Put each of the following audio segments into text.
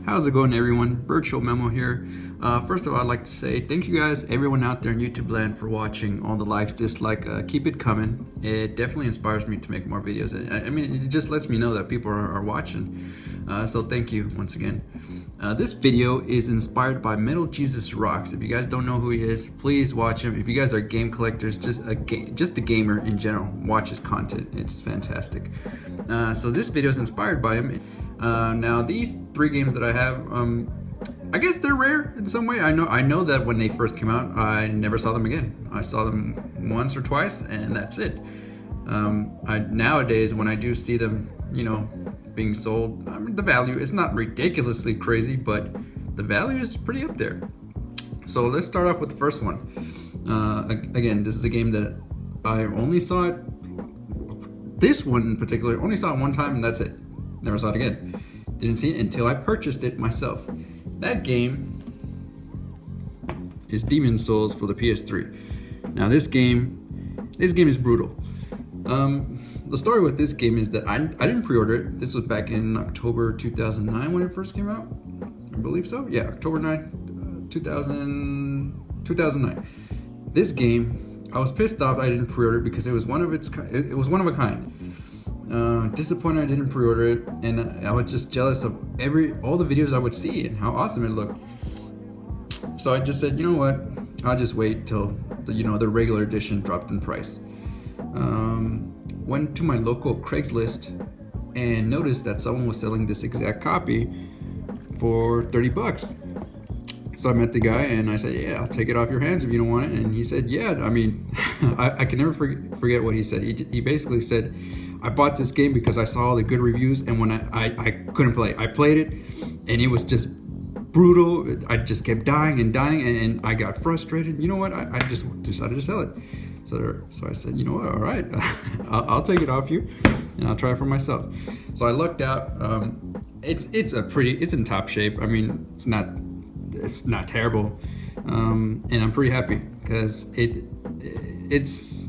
How's it going, everyone? Virtual Memo here. First of all, I'd like to say thank you guys, everyone out there in YouTube land, for watching. All the likes, dislike, keep it coming. It definitely inspires me to make more videos. I mean, it just lets me know that people are watching. So thank you once again. This video is inspired by MetalJesusRocks. If you guys don't know who he is, please watch him. If you guys are game collectors, just a gamer in general, watch his content. It's fantastic. So this video is inspired by him. Now these three games that I have, I guess they're rare in some way. I know that when they first came out, I never saw them again. I saw them once or twice, and that's it. Nowadays, when I do see them, being sold, I mean, the value is not ridiculously crazy, but the value is pretty up there. So let's start off with the first one. Again, this is a game that I only saw it. This one in particular, only saw it one time, and that's it. Never saw it again. Didn't see it until I purchased it myself. That game is Demon's Souls for the PS3. Now this game is brutal. The story with this game is that I didn't pre-order it. This was back in October 2009 when it first came out. I believe so. Yeah, October 9, 2009. This game, I was pissed off I didn't pre-order it because it was one of a kind. Disappointed I didn't pre-order it, and I was just jealous of all the videos I would see and how awesome it looked. So I just said, you know what, I'll just wait till the regular edition dropped in price. Went to my local Craigslist and noticed that someone was selling this exact copy for $30. So I met the guy and I said, yeah, I'll take it off your hands if you don't want it. And he said, yeah, I mean, I can never forget what he said. He basically said, I bought this game because I saw all the good reviews, and when I couldn't play it. I played it and it was just brutal. I just kept dying and I got frustrated. You know what? I just decided to sell it. So I said, you know what? All right, I'll take it off you, and I'll try it for myself. So I lucked out. It's in top shape. I mean, it's not terrible, and I'm pretty happy because it's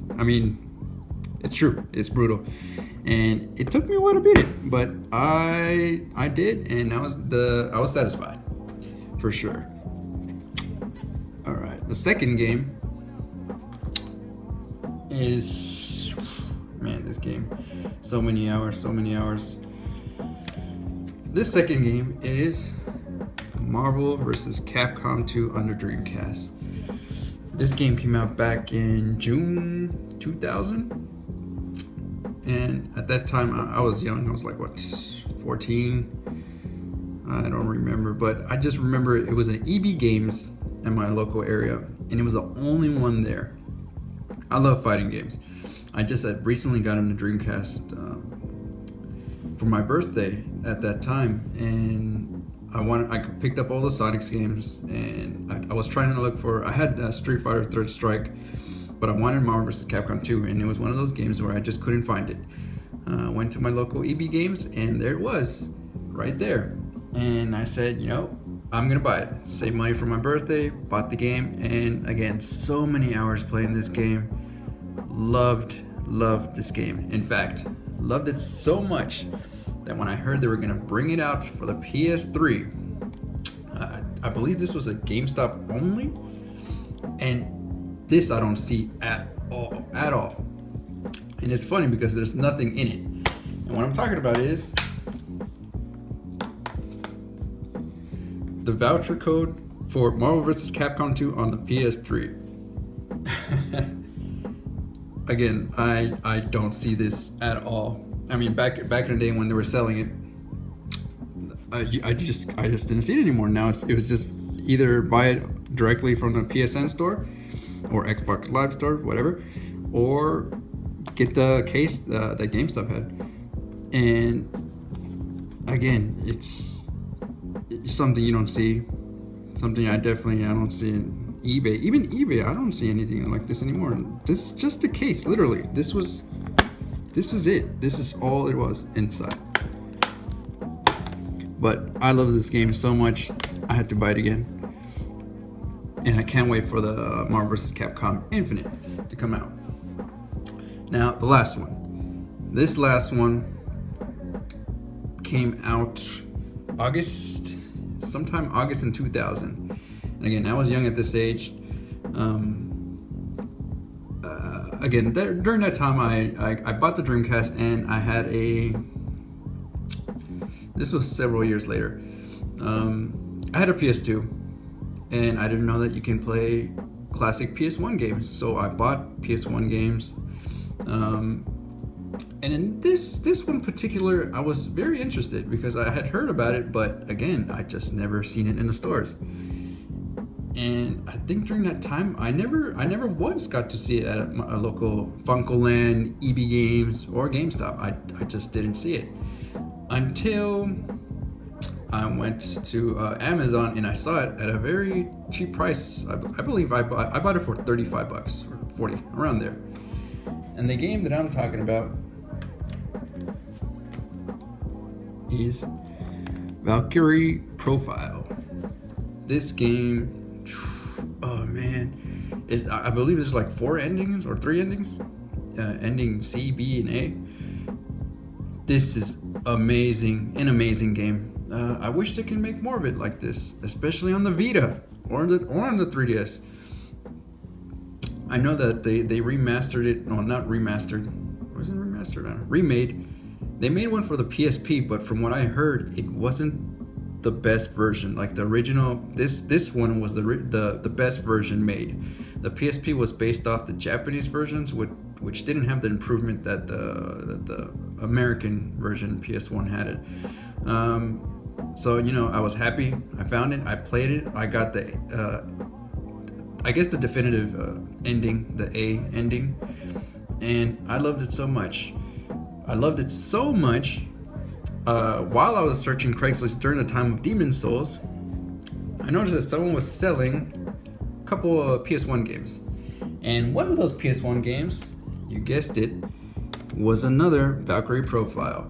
true. It's brutal, and it took me a while to beat it, but I did, and I was satisfied for sure. All right, the second game is, man, this game, so many hours. This second game is Marvel vs. Capcom 2 under Dreamcast. This game came out back in June 2000, and at that time I was young. I was like, what, 14? I don't remember, but I just remember it was an EB Games in my local area, and it was the only one there. I love fighting games. I just had recently got into Dreamcast for my birthday at that time, and I picked up all the Sonic's games, and I was trying to look for. I had Street Fighter Third Strike, but I wanted Marvel vs. Capcom 2, and it was one of those games where I just couldn't find it. Went to my local EB Games, and there it was, right there. And I said, I'm gonna buy it. Save money for my birthday, bought the game, and again, so many hours playing this game. Loved this game. In fact, loved it so much that when I heard they were gonna bring it out for the PS3, I believe this was a GameStop only, and this I don't see at all. And it's funny because there's nothing in it. And what I'm talking about is the voucher code for Marvel vs. Capcom 2 on the PS3. Again, I don't see this at all. I mean, back in the day when they were selling it, I just didn't see it anymore. Now it was just either buy it directly from the PSN store or Xbox Live store, whatever, or get the case that GameStop had. And again, it's something you don't see, something I don't see in eBay. Even eBay, I don't see anything like this anymore. This is just the case, literally. This was it. This is all it was inside. But I love this game so much, I had to buy it again. And I can't wait for the Marvel vs. Capcom Infinite to come out. Now, the last one. This last one came out August sometime August in 2000. And again, I was young at this age. Again, during that time, I bought the Dreamcast, and I had this was several years later. I had a PS2, and I didn't know that you can play classic PS1 games. So I bought PS1 games. And in this one particular, I was very interested because I had heard about it, but again, I just never seen it in the stores. And I think during that time, I never once got to see it at a local Funkoland, EB Games, or GameStop. I just didn't see it until I went to Amazon, and I saw it at a very cheap price. I believe I bought it for $35 or 40, around there. And the game that I'm talking about is Valkyrie Profile. This game, oh man, I believe there's like 4 endings or 3 endings, ending C, B, and A. This is an amazing game. I wish they can make more of it like this, especially on the Vita or on the 3DS. I know that they remastered it. No, not remastered. Wasn't remastered? Remade. They made one for the PSP, but from what I heard, it wasn't the best version. Like the original, this one was the best version made. The PSP was based off the Japanese versions, which didn't have the improvement that the American version PS1 had it. So I was happy. I found it. I played it. I got the I guess the definitive ending, the A ending, and I loved it so much. While I was searching Craigslist during the time of Demon Souls, I noticed that someone was selling a couple of PS1 games. And one of those PS1 games, you guessed it, was another Valkyrie Profile.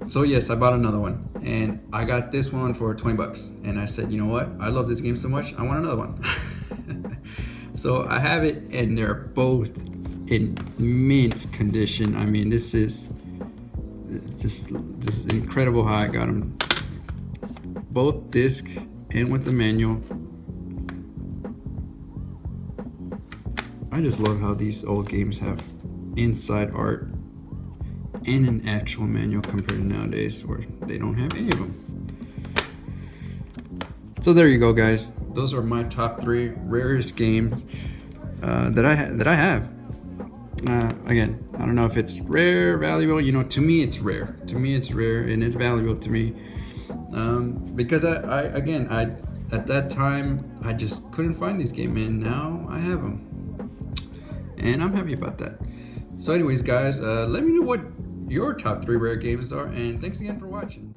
So yes, I bought another one. And I got this one for $20. And I said, you know what? I love this game so much, I want another one. So I have it, and they're both in mint condition. I mean, this is incredible how I got them. Both disc and with the manual. I just love how these old games have inside art and an actual manual compared to nowadays where they don't have any of them. So there you go, guys. Those are my top 3 rarest games that I have. Again, I don't know if it's rare, valuable. To me it's rare. And it's valuable to me because I at that time I just couldn't find these games, and now I have them, and I'm happy about that. So anyways, guys, let me know what your top 3 rare games are, and thanks again for watching.